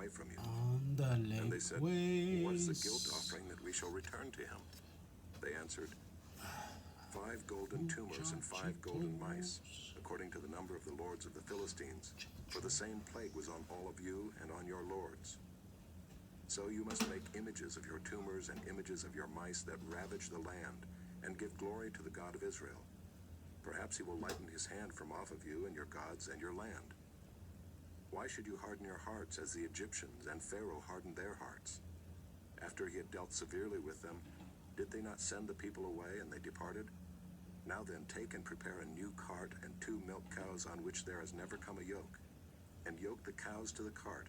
away from you. Ándale, And they said, what is the guilt offering that we shall return to him? They answered, 5 golden tumors and 5 golden mice, according to the number of the lords of the Philistines, for the same plague was on all of you and on your lords. So you must make images of your tumors and images of your mice that ravage the land, and give glory to the God of Israel. Perhaps he will lighten his hand from off of you and your gods and your land. Why should you harden your hearts as the Egyptians and Pharaoh hardened their hearts? After he had dealt severely with them, did they not send the people away and they departed? Now then, take and prepare a new cart and 2 milk cows on which there has never come a yoke, and yoke the cows to the cart,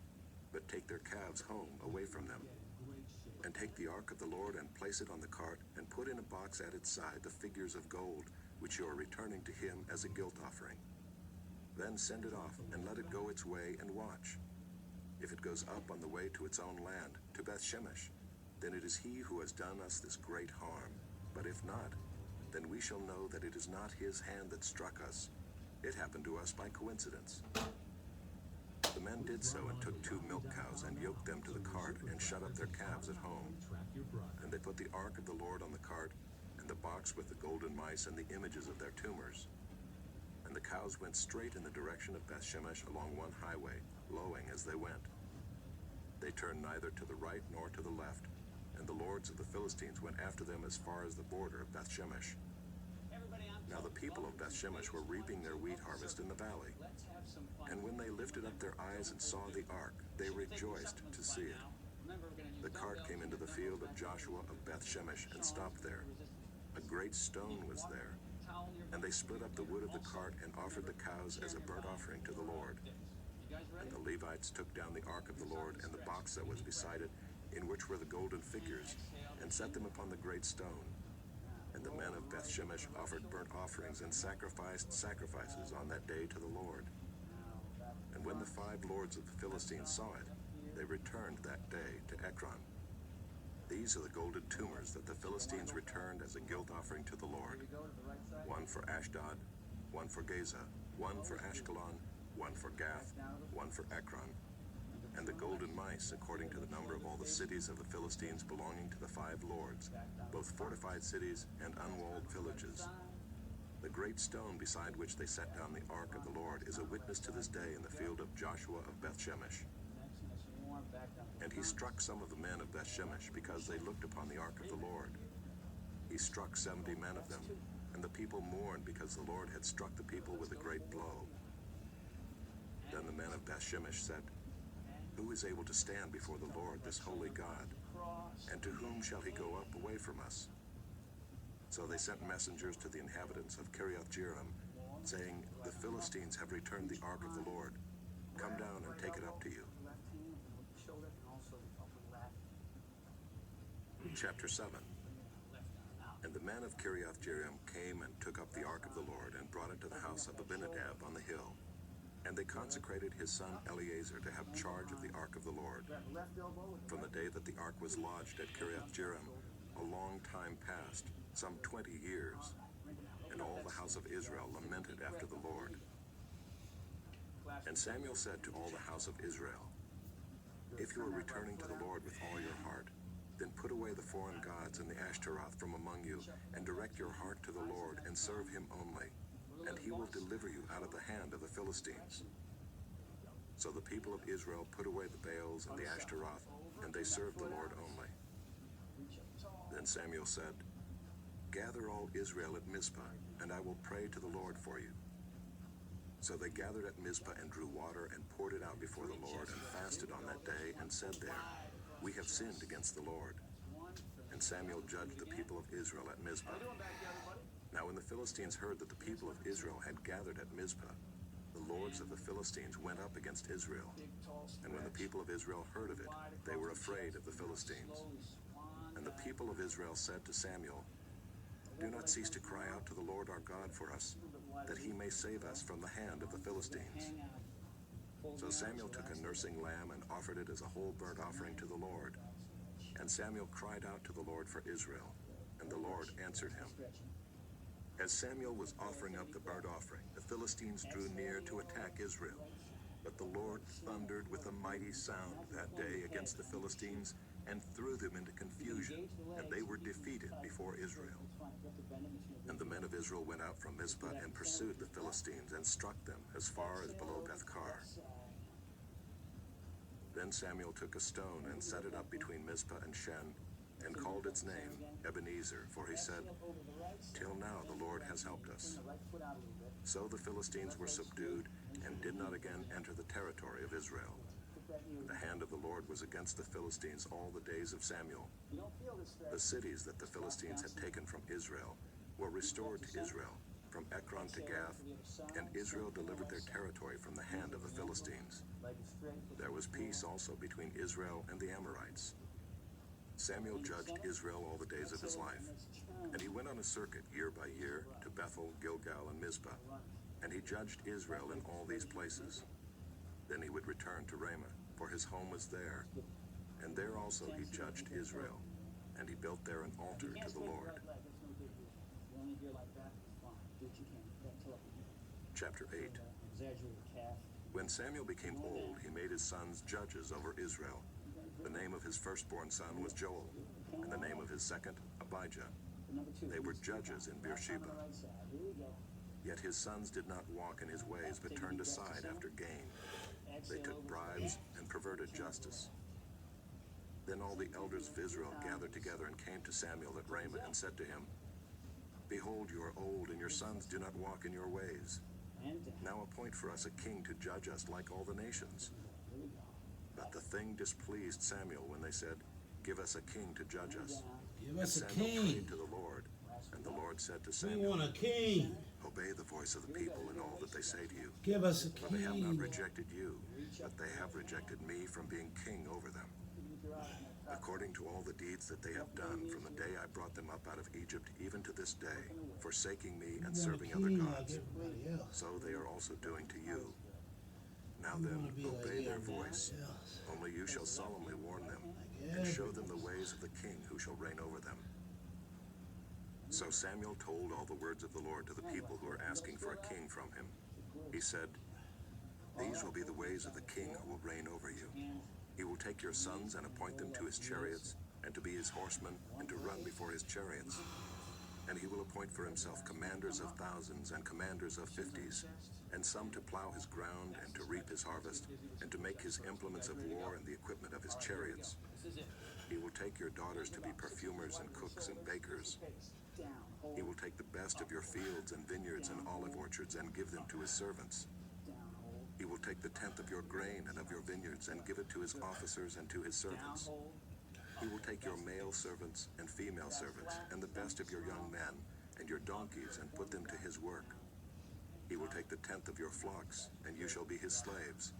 but take their calves home away from them. And take the ark of the Lord and place it on the cart, and put in a box at its side the figures of gold, which you are returning to him as a guilt offering. Then send it off, and let it go its way, and watch. If it goes up on the way to its own land, to Beth-Shemesh, then it is he who has done us this great harm. But if not, then we shall know that it is not his hand that struck us. It happened to us by coincidence. The men did so and took 2 milk cows and yoked them to the cart and shut up their calves at home. And they put the ark of the Lord on the cart, and the box with the golden mice and the images of their tumors. And the cows went straight in the direction of Beth-Shemesh along one highway, lowing as they went. They turned neither to the right nor to the left, and the lords of the Philistines went after them as far as the border of Beth-Shemesh. Now the people of Beth-Shemesh were reaping their wheat harvest in the valley. And when they lifted up their eyes and saw the ark, they rejoiced to see it. The cart came into the field of Joshua of Beth-Shemesh and stopped there. A great stone was there. And they split up the wood of the cart and offered the cows as a burnt offering to the Lord. And the Levites took down the ark of the Lord and the box that was beside it, in which were the golden figures, and set them upon the great stone. And the men of Beth-Shemesh offered burnt offerings and sacrificed sacrifices on that day to the Lord. And when the 5 lords of the Philistines saw it, they returned that day to Ekron. These are the golden tumors that the Philistines returned as a guilt offering to the Lord. 1 for Ashdod, 1 for Gaza, 1 for Ashkelon, 1 for Gath, 1 for Ekron. And the golden mice, according to the number of all the cities of the Philistines belonging to the 5 lords, both fortified cities and unwalled villages. The great stone beside which they set down the ark of the Lord is a witness to this day in the field of Joshua of Beth-Shemesh. And he struck some of the men of Beth-Shemesh because they looked upon the ark of the Lord. He struck 70 men of them, and the people mourned because the Lord had struck the people with a great blow. Then the men of Beth-Shemesh said, "Who is able to stand before the Lord, this holy God? And to whom shall he go up away from us?" So they sent messengers to the inhabitants of Kiriath-Jearim, saying, "The Philistines have returned the ark of the Lord. Come down and take it up to you." Chapter 7. And the men of Kiriath-Jearim came and took up the ark of the Lord and brought it to the house of Abinadab on the hill. And they consecrated his son Eleazar to have charge of the ark of the Lord. From the day that the ark was lodged at Kiriath-Jearim, a long time passed, some 20 years. And all the house of Israel lamented after the Lord. And Samuel said to all the house of Israel, "If you are returning to the Lord with all your heart, then put away the foreign gods and the Ashtaroth from among you, and direct your heart to the Lord, and serve him only, and he will deliver you out of the hand of the Philistines." So the people of Israel put away the Baals and the Ashtaroth, and they served the Lord only. Then Samuel said, "Gather all Israel at Mizpah, and I will pray to the Lord for you." So they gathered at Mizpah and drew water and poured it out before the Lord, and fasted on that day, and said there, "We have sinned against the Lord." And Samuel judged the people of Israel at Mizpah. Now when the Philistines heard that the people of Israel had gathered at Mizpah, the lords of the Philistines went up against Israel. And when the people of Israel heard of it, they were afraid of the Philistines. And the people of Israel said to Samuel, "Do not cease to cry out to the Lord our God for us, that he may save us from the hand of the Philistines." So Samuel took a nursing lamb and offered it as a whole burnt offering to the Lord. And Samuel cried out to the Lord for Israel, and the Lord answered him. As Samuel was offering up the burnt offering, the Philistines drew near to attack Israel. But the Lord thundered with a mighty sound that day against the Philistines and threw them into confusion, and they were defeated before Israel. And the men of Israel went out from Mizpah and pursued the Philistines and struck them as far as below Beth-kar. Then Samuel took a stone and set it up between Mizpah and Shen, and called its name Ebenezer, for he said, "Till now the Lord has helped us." So the Philistines were subdued and did not again enter the territory of Israel. And the hand of the Lord was against the Philistines all the days of Samuel. The cities that the Philistines had taken from Israel were restored to Israel, from Ekron to Gath, and Israel delivered their territory from the hand of the Philistines. There was peace also between Israel and the Amorites. Samuel judged Israel all the days of his life, and he went on a circuit year by year to Bethel, Gilgal, and Mizpah, and he judged Israel in all these places. Then he would return to Ramah, for his home was there, and there also he judged Israel, and he built there an altar to the Lord. Chapter 8. When Samuel became old, he made his sons judges over Israel. The name of his firstborn son was Joel, and the name of his second, Abijah. They were judges in Beersheba. Yet his sons did not walk in his ways, but turned aside after gain. They took bribes and perverted justice. Then all the elders of Israel gathered together and came to Samuel at Ramah and said to him, "Behold, you are old, and your sons do not walk in your ways. Now appoint for us a king to judge us like all the nations." But the thing displeased Samuel when they said, "Give us a king to judge us." Give us a Samuel king. prayed to the Lord, and the Lord said to We Samuel, want a king. "Obey the voice of the people in all that they say to you. Give us a For they have not king. rejected you, but they have rejected me from being king over them. According to all the deeds that they have done from the day I brought them up out of Egypt, even to this day, forsaking me We and want a serving other king like gods, everybody else. so they are also doing to you. Now We then, want to be like obey their everybody voice. else. Only you shall solemnly warn them, Like and show them everybody the ways of the king who shall reign over them." So Samuel told all the words of the Lord to the people who were asking for a king from him. He said, "These will be the ways of the king who will reign over you. He will take your sons and appoint them to his chariots, and to be his horsemen, and to run before his chariots. And he will appoint for himself commanders of thousands and commanders of 50s, and some to plow his ground and to reap his harvest, and to make his implements of war and the equipment of his chariots. He will take your daughters to be perfumers and cooks and bakers. He will take the best of your fields and vineyards and olive orchards and give them to his servants. He will take the tenth of your grain and of your vineyards and give it to his officers and to his servants. He will take your male servants and female servants and the best of your young men and your donkeys and put them to his work. He will take the tenth of your flocks, and you shall be his slaves.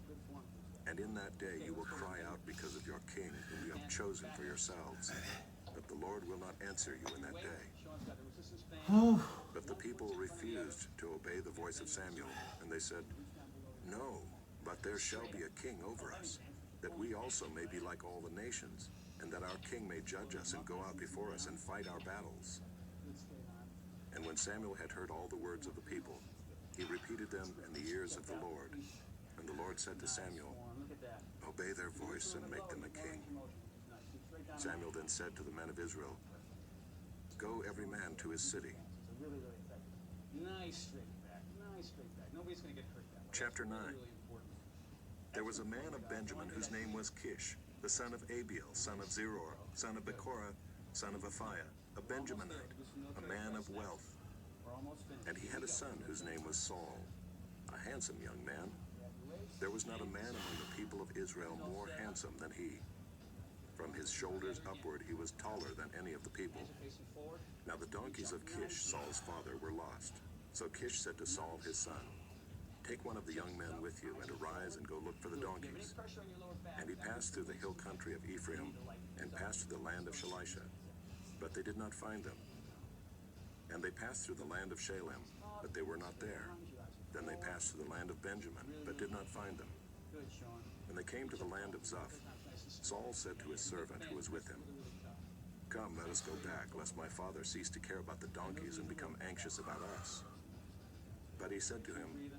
And in that day you will cry out because of your king whom you have chosen for yourselves. But the Lord will not answer you in that day." But the people refused to obey the voice of Samuel, and they said, "No, but there shall be a king over us, that we also may be like all the nations, and that our king may judge us and go out before us and fight our battles." And when Samuel had heard all the words of the people, he repeated them in the ears of the Lord. And the Lord said to Samuel, "Obey their voice and make them a king." Samuel then said to the men of Israel, "Go every man to his city." Nice straight back. Nobody's going to get hurt that way. Chapter 9. Really important. There was a man of Benjamin whose name was Kish, the son of Abiel, son of Zeror, son of Bekorah, son of Aphiah, a Benjaminite, a man of wealth. We're almost finished. And he had a son whose name was Saul, a handsome young man. There was not a man among the people of Israel more handsome than he. From his shoulders upward he was taller than any of the people. Facing forward. Now the donkeys of Kish, Saul's father, were lost. So Kish said to Saul his son, "Take one of the young men with you, and arise and go look for the donkeys." Pressure on your lower back. And he passed through the hill country of Ephraim, and passed through the land of Shalisha. But they did not find them. And they passed through the land of Shalem, but they were not there. Then they passed through the land of Benjamin, but did not find them. Good, Sean. When they came to the land of Zuph, Saul said to his servant who was with him, "Come, let us go back, lest my father cease to care about the donkeys and become anxious about us." But he said to him,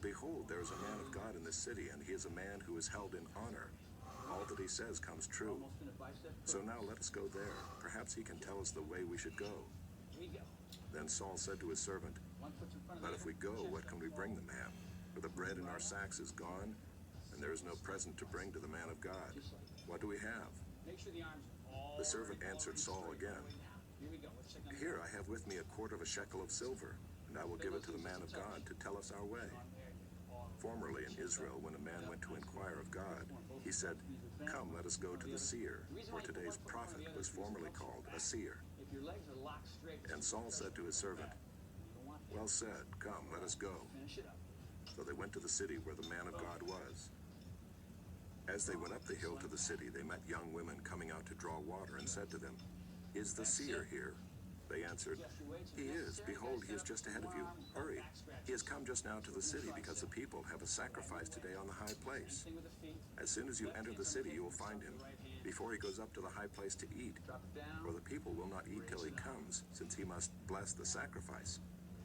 Behold, there is a man of God in this city, and he is a man who is held in honor. All that he says comes true. Almost in a bicep. So now let us go there. Perhaps he can tell us the way we should go. Here we go. Then Saul said to his servant, One foot's in front of But the if other. we go, Chest what up, can we bring the man? For the bread in our sacks is gone, and there is no present to bring to the man of God. Just like that. What do we have? Make sure the arms are all The servant right, answered all Saul right, straight, again. all the way down. Here we go. Let's check on Here I have with me a quarter of a shekel of silver, and I will give it to the man of God to tell us our way. Formerly in Israel, when a man went to inquire of God, he said, Come, let us go to the seer, for today's prophet was formerly called a seer. If your legs are locked straight, And Saul said to his servant, you don't want that. Well said, come, let us go. Finish it up. So they went to the city where the man of God was. As they went up the hill to the city, they met young women coming out to draw water and said to them, Is the seer here? They answered, He is. Behold, he is just ahead of you. Hurry. He has come just now to the city because the people have a sacrifice today on the high place. Thing with the feet. As soon as you enter the city, you will find him, before he goes up to the high place to eat. Drop it down. For the people will not eat till he comes, since he must bless the sacrifice.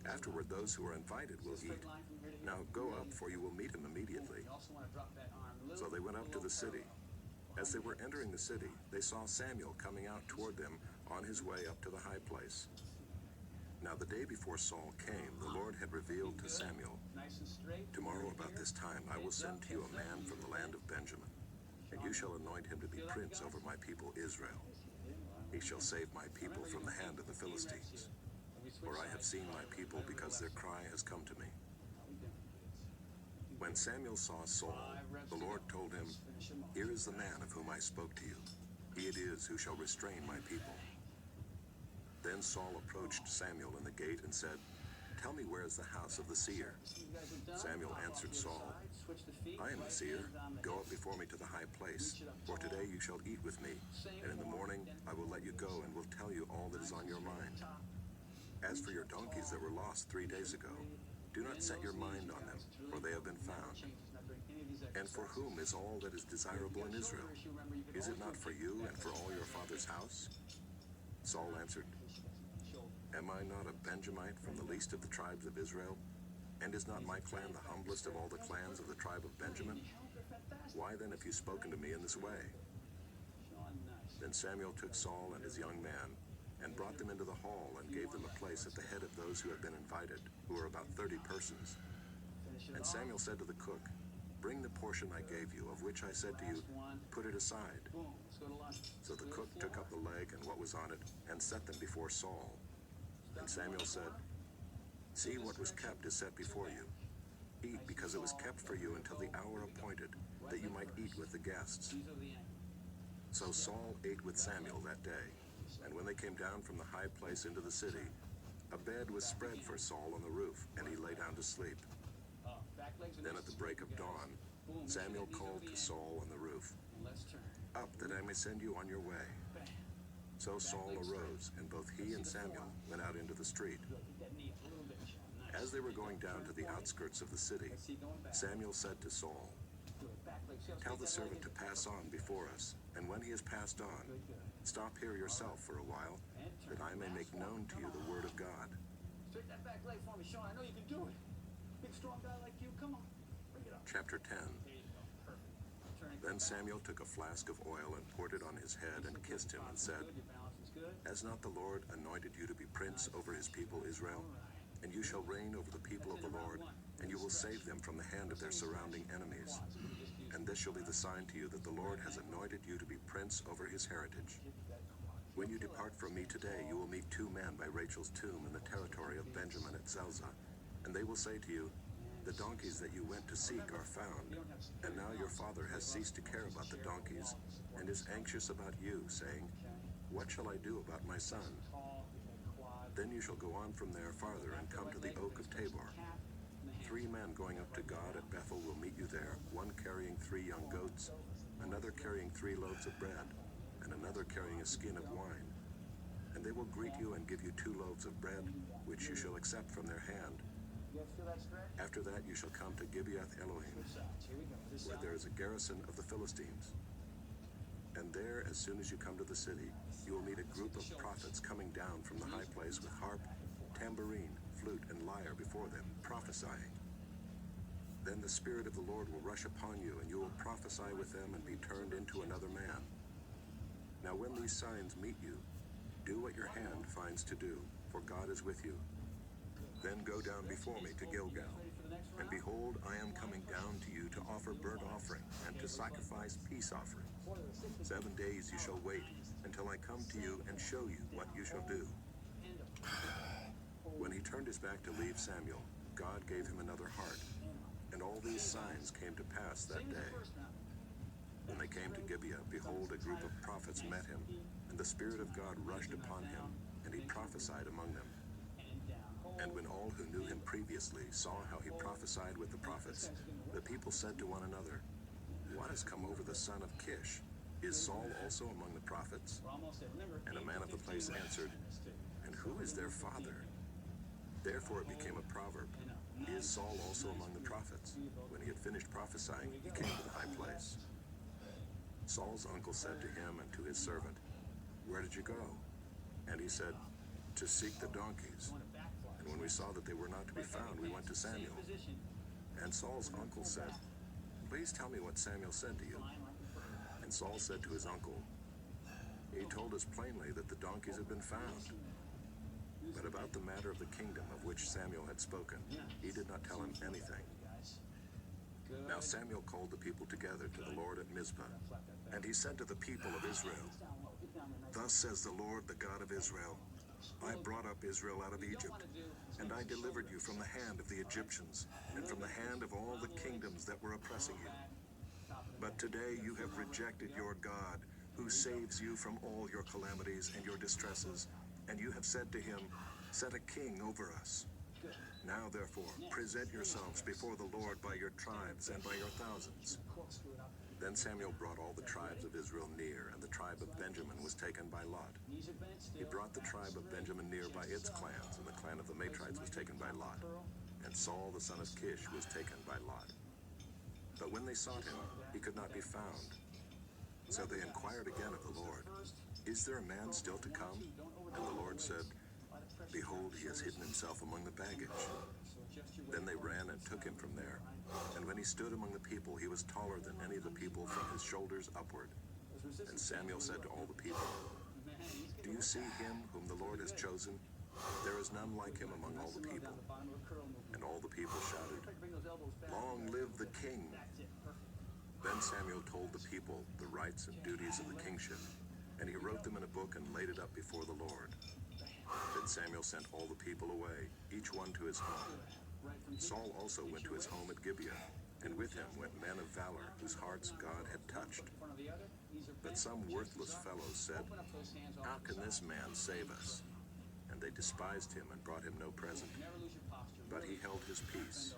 Afterward, those who are invited will eat. Straight line from here to here. Now go up, for you will meet him immediately. You also want to drop that arm a little. So they went up to the city. parallel. As they were entering the city, they saw Samuel coming out toward them on his way up to the high place. Now the day before Saul came, the Lord had revealed to Samuel, Nice and straight. Tomorrow about this time I will send to you a man from the land of Benjamin, and you shall anoint him to be prince over my people Israel. He shall save my people from the hand of the Philistines. For I have seen my people because their cry has come to me. When Samuel saw Saul, the Lord told him, Here is the man of whom I spoke to you. He it is who shall restrain my people. Then Saul approached Samuel in the gate and said, Tell me where is the house of the seer? Samuel answered Saul, I am the seer. Go up before me to the high place, for today you shall eat with me, and in the morning I will let you go and will tell you all that is on your mind. As for your donkeys that were lost 3 days ago, do not set your mind on them, for they have been found. And for whom is all that is desirable in Israel? Is it not for you and for all your father's house? Saul answered, Am I not a Benjamite from the least of the tribes of Israel? And is not my clan the humblest of all the clans of the tribe of Benjamin? Why then have you spoken to me in this way? Then Samuel took Saul and his young man, and brought them into the hall, and gave them a place at the head of those who had been invited, who were about 30 persons. And Samuel said to the cook, Bring the portion I gave you, of which I said to you, Put it aside. So the cook took up the leg and what was on it, and set them before Saul. Then Samuel said, See, what was kept is set before you. Eat, because it was kept for you until the hour appointed, that you might eat with the guests. So Saul ate with Samuel that day, and when they came down from the high place into the city, a bed was spread for Saul on the roof, and he lay down to sleep. Then at the break of dawn, Samuel called to Saul on the roof, Up, that I may send you on your way. So Saul arose, and both he and Samuel went out into the street. As they were going down to the outskirts of the city, Samuel said to Saul, Tell the servant to pass on before us, and when he has passed on, stop here yourself for a while, that I may make known to you the word of God. Straighten that back leg for me, Sean. I know you can do it. Big strong guy like you. Come on. Bring it up. Chapter 10. There you go. Perfect. Turning Then Samuel took a flask of oil and poured it on his head and kissed him and said, Good, your balance is good. Has not the Lord anointed you to be prince over his people Israel? And you shall reign over the people of the Lord, and you will save them from the hand of their surrounding enemies. And this shall be the sign to you that the Lord has anointed you to be prince over his heritage. When you depart from me today, you will meet 2 men by Rachel's tomb in the territory of Benjamin at Zelzah, and they will say to you, The donkeys that you went to seek are found, and now your father has ceased to care about the donkeys, and is anxious about you, saying, What shall I do about my son? Then you shall go on from there farther and come to the oak of Tabor. 3 men going up to God at Bethel will meet you there, one carrying 3 young goats, another carrying 3 loaves of bread, and another carrying a skin of wine. And they will greet you and give you 2 loaves of bread, which you shall accept from their hand. After that you shall come to Gibeath Elohim, where there is a garrison of the Philistines. And there, as soon as you come to the city, you will meet a group of prophets coming down from the high place with harp, tambourine, flute, and lyre before them, prophesying. Then the Spirit of the Lord will rush upon you, and you will prophesy with them and be turned into another man. Now when these signs meet you, do what your hand finds to do, for God is with you. Then go down before me to Gilgal. And behold, I am coming down to you to offer burnt offering and to sacrifice peace offerings. 7 days you shall wait until I come to you and show you what you shall do. When he turned his back to leave Samuel, God gave him another heart. And all these signs came to pass that day. When they came to Gibeah, behold, a group of prophets met him, and the Spirit of God rushed upon him, and he prophesied among them. And when all who knew him previously saw how he prophesied with the prophets, the people said to one another, "What has come over the son of Kish? Is Saul also among the prophets?" And a man of the place answered, "And who is their father?" Therefore it became a proverb, "Is Saul also among the prophets?" When he had finished prophesying, he came to the high place. Saul's uncle said to him and to his servant, "Where did you go?" And he said, "To seek the donkeys. And when we saw that they were not to be found, we went to Samuel." And Saul's uncle said, "Please tell me what Samuel said to you." And Saul said to his uncle, "He told us plainly that the donkeys had been found. But about the matter of the kingdom of which Samuel had spoken, he did not tell him anything." Now Samuel called the people together to the Lord at Mizpah, and he said to the people of Israel, "Thus says the Lord, the God of Israel, I brought up Israel out of Egypt, and I delivered you from the hand of the Egyptians, and from the hand of all the kingdoms that were oppressing you. But today you have rejected your God, who saves you from all your calamities and your distresses, and you have said to him, 'Set a king over us.' Now therefore, present yourselves before the Lord by your tribes and by your thousands." Then Samuel brought all the tribes of Israel near, and the tribe of Benjamin was taken by lot. He brought the tribe of Benjamin near by its clans, and the clan of the Matrites was taken by lot. And Saul the son of Kish was taken by lot. But when they sought him, he could not be found. So they inquired again of the Lord, "Is there a man still to come?" And the Lord said, "Behold, he has hidden himself among the baggage." Then they ran and took him from there. And when he stood among the people, he was taller than any of the people from his shoulders upward. And Samuel said to all the people, "Do you see him whom the Lord has chosen? There is none like him among all the people." And all the people shouted, "Long live the king!" Then Samuel told the people the rights and duties of the kingship, and he wrote them in a book and laid it up before the Lord. Then Samuel sent all the people away, each one to his home. Saul also went to his home at Gibeah, and with him went men of valor whose hearts God had touched. But some worthless fellows said, "How can this man save us?" And they despised him and brought him no present. But he held his peace.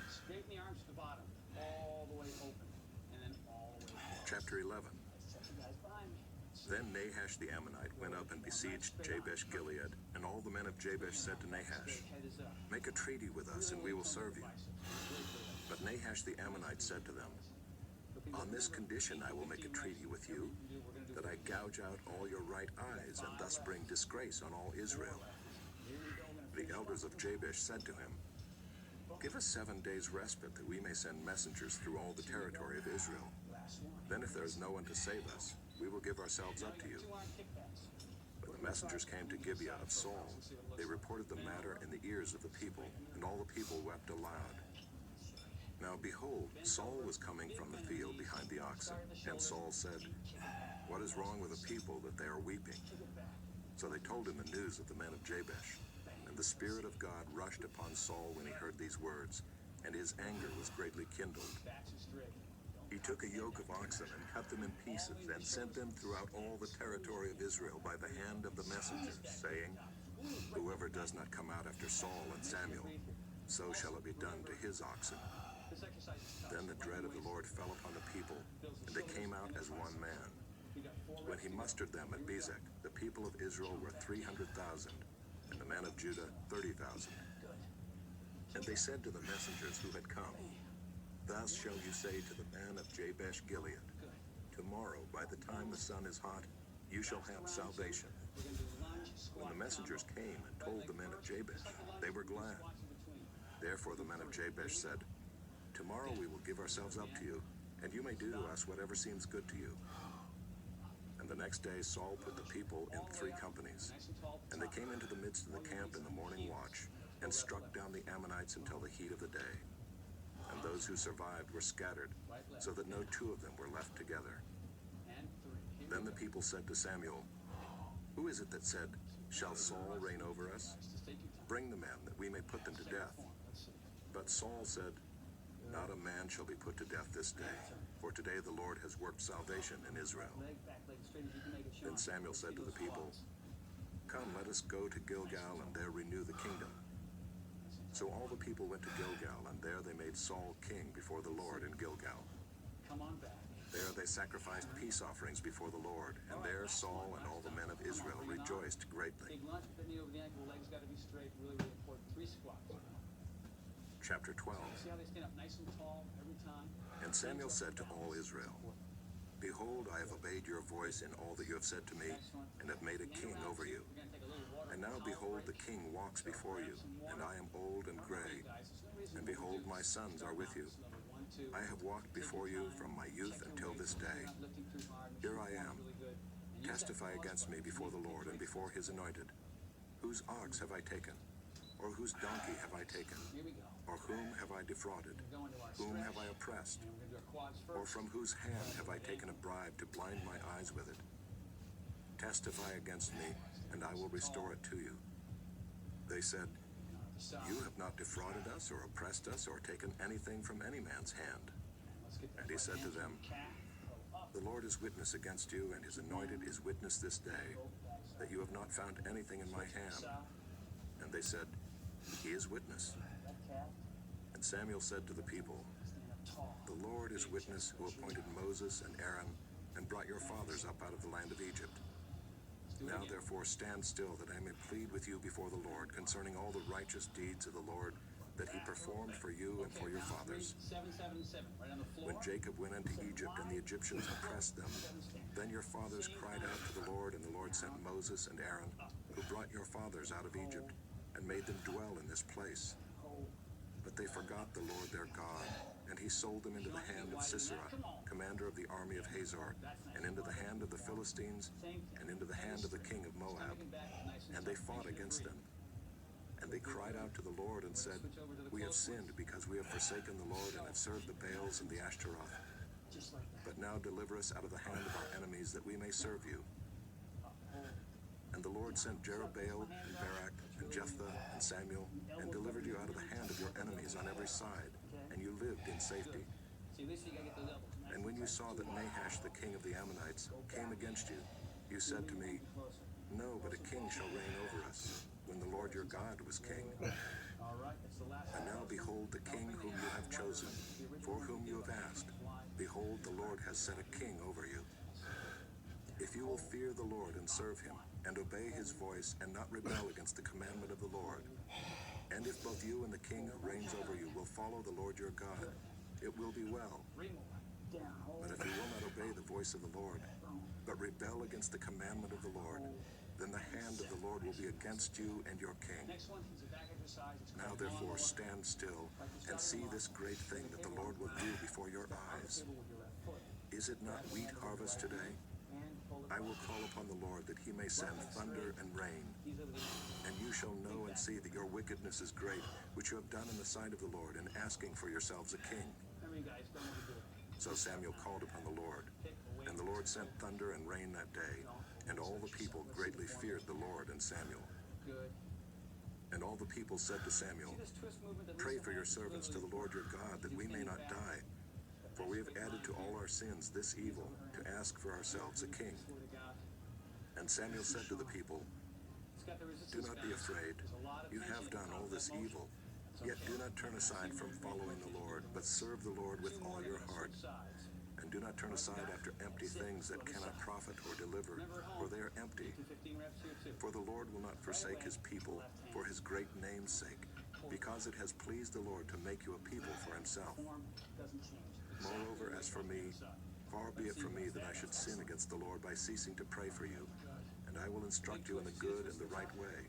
Straighten the arms to the bottom, all the way open, and then all the way forward. Chapter 11. Set you guys behind me. Then Nahash the Ammonite went up and besieged Jabesh Gilead, and all the men of Jabesh said to Nahash, "Make a treaty with us, and we will serve you." But Nahash the Ammonite said to them, "On this condition I will make a treaty with you, that I gouge out all your right eyes, and thus bring disgrace on all Israel." The elders of Jabesh said to him, "Give us 7 days' respite, that we may send messengers through all the territory of Israel. Then if there is no one to save us, we will give ourselves up to you." When the messengers came to Gibeah of Saul, they reported the matter in the ears of the people, and all the people wept aloud. Now behold, Saul was coming from the field behind the oxen, and Saul said, "What is wrong with the people that they are weeping?" So they told him the news of the men of Jabesh, and the Spirit of God rushed upon Saul when he heard these words, and his anger was greatly kindled. He took a yoke of oxen and cut them in pieces, and sent them throughout all the territory of Israel by the hand of the messengers, saying, "Whoever does not come out after Saul and Samuel, so shall it be done to his oxen." Then the dread of the Lord fell upon the people, and they came out as one man. When he mustered them at Bezek, the people of Israel were 300,000, and the men of Judah 30,000. And they said to the messengers who had come, "Thus shall you say to the man of Jabesh Gilead, Tomorrow, by the time the sun is hot, you shall have salvation." When the messengers came and told the men of Jabesh, they were glad. Therefore the men of Jabesh said, Tomorrow we will give ourselves up to you, and you may do to us whatever seems good to you. And the next day Saul put the people in 3 companies, and they came into the midst of the camp in the morning watch, and struck down the Ammonites until the heat of the day. And those who survived were scattered, so that no 2 of them were left together. Then the people said to Samuel, "Who is it that said, 'Shall Saul reign over us?' Bring the men, that we may put them to death." But Saul said, "Not a man shall be put to death this day, for today the Lord has worked salvation in Israel." Then Samuel said to the people, "Come, let us go to Gilgal and there renew the kingdom." So all the people went to Gilgal, and there they made Saul king before the Lord in Gilgal. There they sacrificed peace offerings before the Lord, and there Saul and all the men of Israel rejoiced greatly. Chapter 12. See how they stand up nice and tall every time? And Samuel said to all Israel, "Behold, I have obeyed your voice in all that you have said to me, and have made a king over you. And now behold, the king walks before you, and I am old and gray, and behold, my sons are with you. I have walked before you from my youth until this day. Here I am. Testify against me before the Lord and before his anointed. Whose ox have I taken? Or whose donkey have I taken? Or whom have I defrauded? Whom have I oppressed? Or from whose hand have I taken a bribe to blind my eyes with it? Testify against me, and I will restore it to you." They said, "You have not defrauded us or oppressed us or taken anything from any man's hand." And he said to them, "The Lord is witness against you, and his anointed is witness this day, that you have not found anything in my hand." And they said, "He is witness." And Samuel said to the people, "The Lord is witness, who appointed Moses and Aaron and brought your fathers up out of the land of Egypt. Now therefore stand still, that I may plead with you before the Lord concerning all the righteous deeds of the Lord that he performed for you and for your fathers. When Jacob went into Egypt and the Egyptians oppressed them, then your fathers cried out to the Lord, and the Lord sent Moses and Aaron, who brought your fathers out of Egypt and made them dwell in this place. But they forgot the Lord their God, and he sold them into the hand of Sisera, commander of the army of Hazor, and into the hand of the Philistines, and into the hand of the king of Moab. And they fought against them. And they cried out to the Lord and said, 'We have sinned because we have forsaken the Lord and have served the Baals and the Ashtaroth. But now deliver us out of the hand of our enemies, that we may serve you.' And the Lord sent Jerubbaal and Barak and Jephthah and Samuel, and delivered you out of the hand of your enemies on every side, and you lived in safety. And when you saw that Nahash, the king of the Ammonites, came against you, you said to me, 'No, but a king shall reign over us,' when the Lord your God was king. And now behold, the king whom you have chosen, for whom you have asked, behold, the Lord has set a king over you. If you will fear the Lord and serve him, and obey his voice, and not rebel against the commandment of the Lord, and if both you and the king who reigns over you will follow the Lord your God, it will be well. But if you will not obey the voice of the Lord, but rebel against the commandment of the Lord, then the hand of the Lord will be against you and your king. Now therefore stand still, and see this great thing that the Lord will do before your eyes. Is it not wheat harvest today? I will call upon the Lord, that he may send thunder and rain. And you shall know and see that your wickedness is great, which you have done in the sight of the Lord, in asking for yourselves a king." So Samuel called upon the Lord, and the Lord sent thunder and rain that day, and all the people greatly feared the Lord and Samuel. And all the people said to Samuel, "Pray for your servants to the Lord your God, that we may not die. For we have added to all our sins this evil, to ask for ourselves a king." And Samuel said to the people, "Do not be afraid. You have done all this evil. Yet do not turn aside from following the Lord, but serve the Lord with all your heart. And do not turn aside after empty things that cannot profit or deliver, for they are empty. For the Lord will not forsake his people for his great name's sake, because it has pleased the Lord to make you a people for himself. Moreover, as for me, far be it from me that I should sin against the Lord by ceasing to pray for you, and I will instruct you in the good and the right way.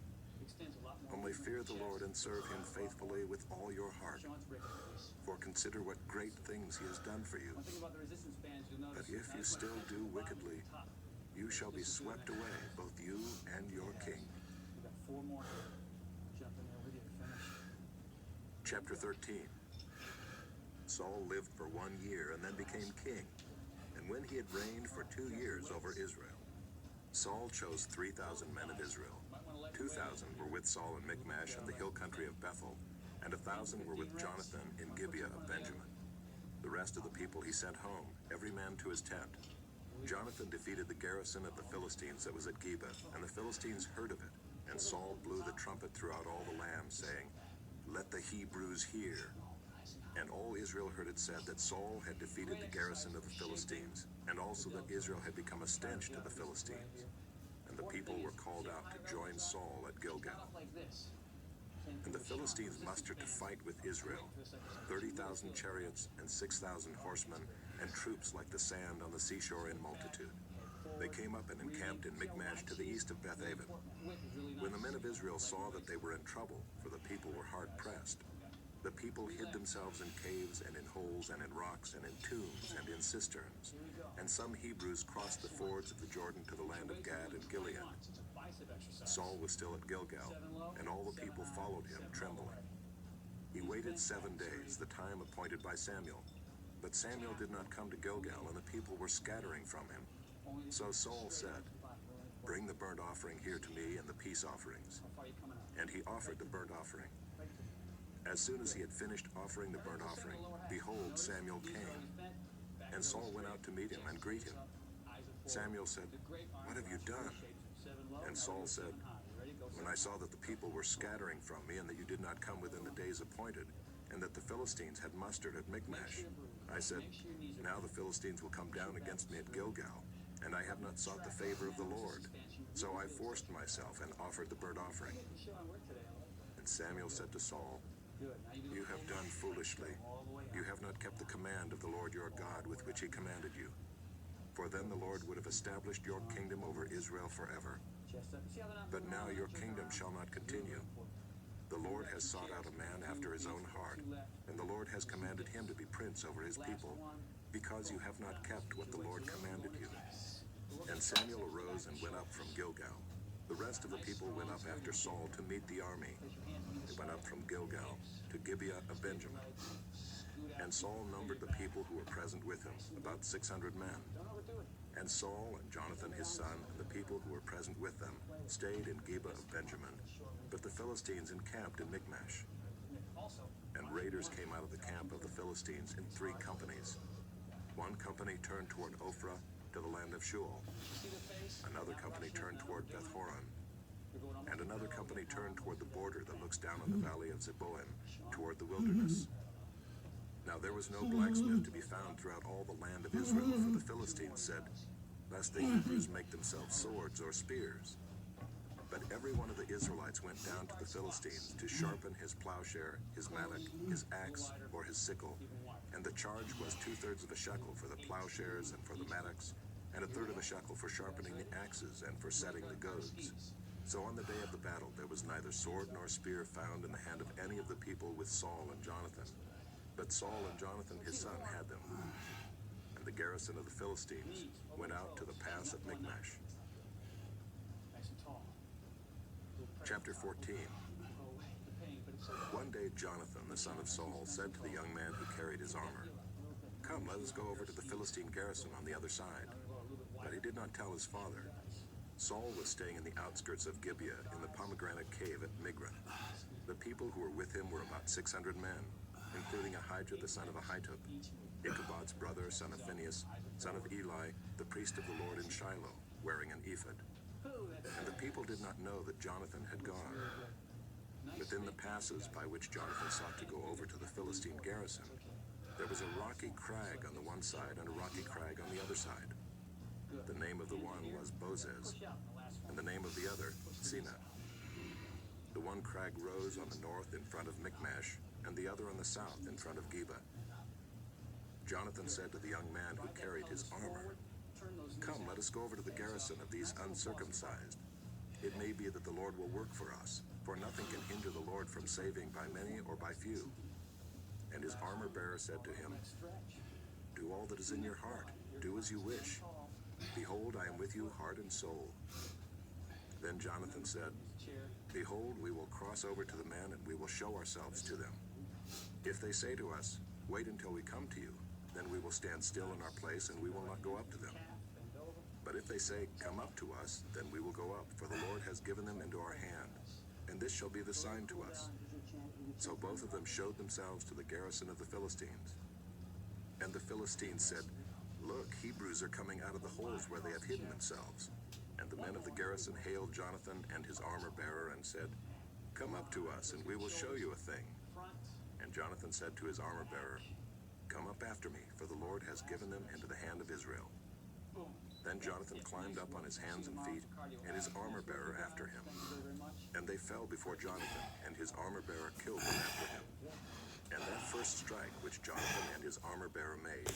Only fear the Lord and serve him faithfully with all your heart. Sean's breaking the pace. For consider what great things he has done for you. One thing about the resistance bands, you'll notice. But if you still do wickedly, you shall be swept away, both you and your king. We've got 4 more. Jump in there with you to finish. Chapter 13. Saul lived for 1 year and then became king. And when he had reigned for 2 years over Israel, Saul chose 3,000 men of Israel. 2,000 were with Saul in Michmash and the hill country of Bethel, and 1,000 were with Jonathan in Gibeah of Benjamin. The rest of the people he sent home, every man to his tent. Jonathan defeated the garrison of the Philistines that was at Gibeah, and the Philistines heard of it. And Saul blew the trumpet throughout all the land, saying, "Let the Hebrews hear." And all Israel heard it said that Saul had defeated the garrison of the Philistines, and also that Israel had become a stench to the Philistines. And the people were called out to join Saul at Gilgal. And the Philistines mustered to fight with Israel, 30,000 chariots and 6,000 horsemen, and troops like the sand on the seashore in multitude. They came up and encamped in Michmash to the east of Beth-aven. When the men of Israel saw that they were in trouble, for the people were hard pressed, the people hid themselves in caves and in holes and in rocks and in tombs and in cisterns. And some Hebrews crossed the fords of the Jordan to the land of Gad and Gilead. Saul was still at Gilgal, and all the people followed him, trembling. He waited 7 days, the time appointed by Samuel. But Samuel did not come to Gilgal, and the people were scattering from him. So Saul said, "Bring the burnt offering here to me and the peace offerings." And he offered the burnt offering. As soon as he had finished offering the burnt offering, behold, Samuel came. And Saul went out to meet him and greet him. Samuel said, "What have you done?" And Saul said, "When I saw that the people were scattering from me, and that you did not come within the days appointed, and that the Philistines had mustered at Michmash, I said, now the Philistines will come down against me at Gilgal, and I have not sought the favor of the Lord. So I forced myself and offered the burnt offering." And Samuel said to Saul, "You have done foolishly. You have not kept the command of the Lord your God with which he commanded you. For then the Lord would have established your kingdom over Israel forever. But now your kingdom shall not continue. The Lord has sought out a man after his own heart, and the Lord has commanded him to be prince over his people, because you have not kept what the Lord commanded you." And Samuel arose and went up from Gilgal. The rest of the people went up after Saul to meet the army. They went up from Gilgal to Gibeah of Benjamin. And Saul numbered the people who were present with him, about 600 men. And Saul and Jonathan his son and the people who were present with them stayed in Gibeah of Benjamin, but the Philistines encamped in Michmash. And raiders came out of the camp of the Philistines in 3 companies. One company turned toward Ophrah to the land of Shual. Another company turned toward Beth-horon. And another company turned toward the border that looks down on the valley of Zeboim, toward the wilderness. Now there was no blacksmith to be found throughout all the land of Israel, for the Philistines said, "Lest the Hebrews make themselves swords or spears." But every one of the Israelites went down to the Philistines to sharpen his plowshare, his mattock, his axe, or his sickle. And the charge was 2/3 of a shekel for the plowshares and for the mattocks, and 1/3 of a shekel for sharpening the axes and for setting the goads. So on the day of the battle there was neither sword nor spear found in the hand of any of the people with Saul and Jonathan. But Saul and Jonathan his son had them. And the garrison of the Philistines went out to the pass of Michmash. Chapter 14. One day Jonathan, the son of Saul, said to the young man who carried his armor, "Come, let us go over to the Philistine garrison on the other side." But he did not tell his father. Saul was staying in the outskirts of Gibeah in the pomegranate cave at Migron. The people who were with him were about 600 men, including Ahijah the son of Ahitub, Ichabod's brother, son of Phinehas, son of Eli, the priest of the Lord in Shiloh, wearing an ephod. And the people did not know that Jonathan had gone. Within the passes by which Jonathan sought to go over to the Philistine garrison, there was a rocky crag on the one side and a rocky crag on the other side. The name of the one was Bozez, and the name of the other, Seneh. The one crag rose on the north in front of Michmash, and the other on the south in front of Geba. Jonathan said to the young man who carried his armor, "Come, let us go over to the garrison of these uncircumcised. It may be that the Lord will work for us, for nothing can hinder the Lord from saving by many or by few. And his armor-bearer said to him, Do all that is in your heart. Do as you wish. Behold, I am with you heart and soul. Then Jonathan said, Behold, we will cross over to the men, and we will show ourselves to them. If they say to us, Wait until we come to you, then we will stand still in our place, and we will not go up to them. But if they say, Come up to us, then we will go up, for the Lord has given them into our hand. And this shall be the sign to us. So both of them showed themselves to the garrison of the Philistines. And the Philistines said, Look, Hebrews are coming out of the holes where they have hidden themselves. And the men of the garrison hailed Jonathan and his armor-bearer and said, Come up to us, and we will show you a thing. And Jonathan said to his armor-bearer, Come up after me, for the Lord has given them into the hand of Israel. Then Jonathan climbed up on his hands and feet, and his armor-bearer after him. And they fell before Jonathan, and his armor-bearer killed them after him. And that first strike which Jonathan and his armor-bearer made